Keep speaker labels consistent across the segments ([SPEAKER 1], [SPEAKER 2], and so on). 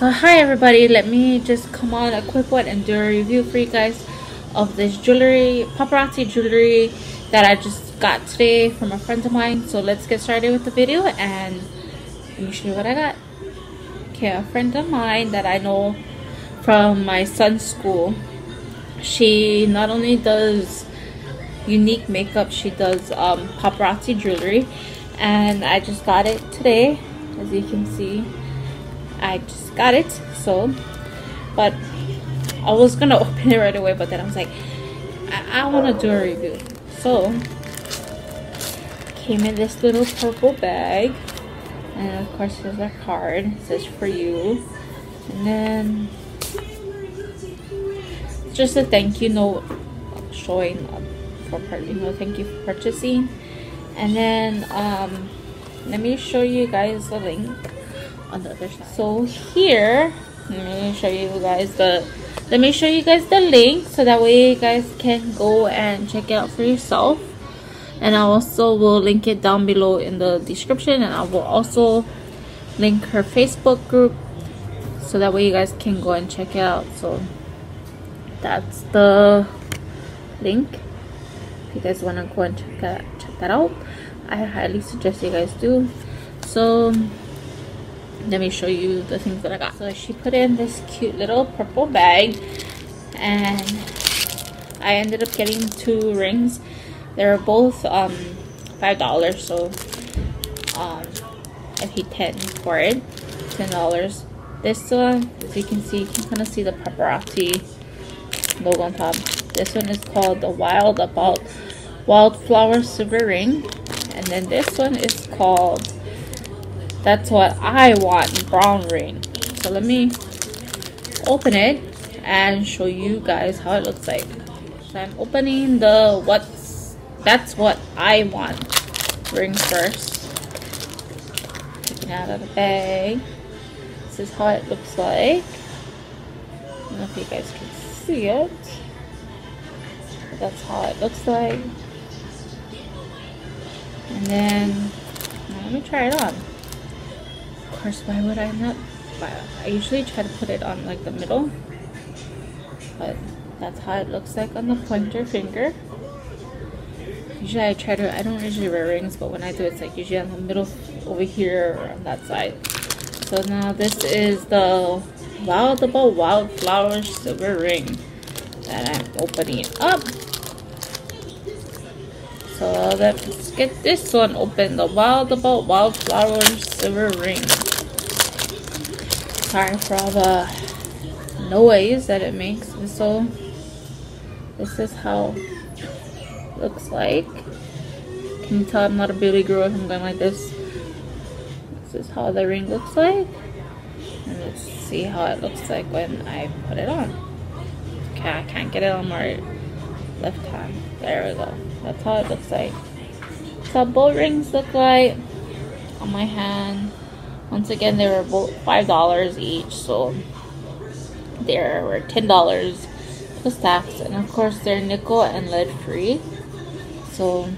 [SPEAKER 1] So hi everybody, let me just come on a quick one and do a review for you guys of this jewelry, paparazzi jewelry that I just got today from a friend of mine. So let's get started with the video and let me show you what I got. Okay, a friend of mine that I know from my son's school, she not only does unique makeup, she does paparazzi jewelry, and I just got it today. As you can see, I just got it. So, but I was gonna open it right away, but then I was like, I want to do a review. So, came in this little purple bag, and of course here's our card. It says for you, and then just a thank you note showing for thank you for purchasing. And then let me show you guys the link on the other side. So here, let me show you guys the link, so that way you guys can go and check it out for yourself. And I also will link it down below in the description, and I will also link her Facebook group, so that way you guys can go and check it out. So that's the link. If you guys want to go and check that out, I highly suggest you guys do. So let me show you the things that I got. So she put in this cute little purple bag, and I ended up getting 2 rings. They were both $5, so I paid $10 for it. $10. This one, as you can see, you can kind of see the paparazzi logo on top. This one is called the Wildflower Silver Ring, and then this one is called That's What I Want Brown Ring. So let me open it and show you guys how it looks like. So I'm opening the That's What I Want ring first. Taking it out of the bag. This is how it looks like. I don't know if you guys can see it. That's how it looks like. And then let me try it on. Of course, why would I not? I usually try to put it on like the middle, but that's how it looks like on the pointer finger. Usually I don't usually wear rings, but when I do, it's like usually on the middle over here or on that side. So now this is the Wildflower Silver Ring that I'm opening up. So let's get this one open. The Wildflower Silver Ring. Sorry for all the noise that it makes. So this is how it looks like. Can you tell I'm not a beauty guru if I'm going like this? This is how the ring looks like. And let's see how it looks like when I put it on. Okay, I can't get it on my left hand. There we go. That's how it looks like. So both rings look like on my hand. Once again, they were both $5 each, so they were $10 plus tax, and of course they're nickel and lead free. So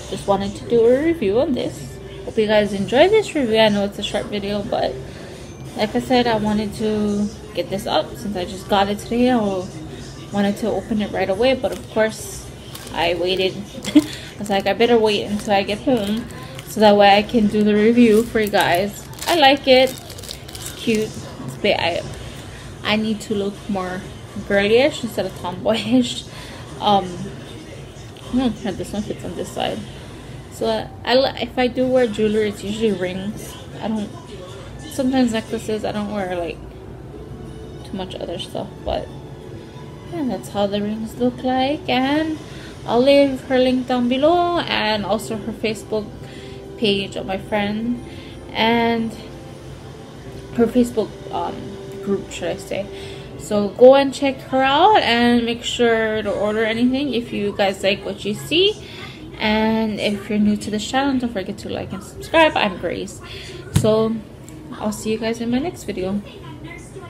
[SPEAKER 1] just wanted to do a review on this. Hope you guys enjoyed this review. I know it's a short video, but like I said, I wanted to get this up since I just got it today. I wanted to open it right away, but of course I waited. I was like, I better wait until I get home, so that way I can do the review for you guys. I like it. It's cute. It's big. I need to look more girlyish instead of tomboyish. This one fits on this side. So if I do wear jewelry, it's usually rings. Sometimes necklaces. I don't wear like too much other stuff, but yeah, that's how the rings look like. And I'll leave her link down below, and also her Facebook page of my friend, and her Facebook group, should I say. So go and check her out and make sure to order anything if you guys like what you see. And if you're new to this channel, don't forget to like and subscribe. I'm Grace. So I'll see you guys in my next video.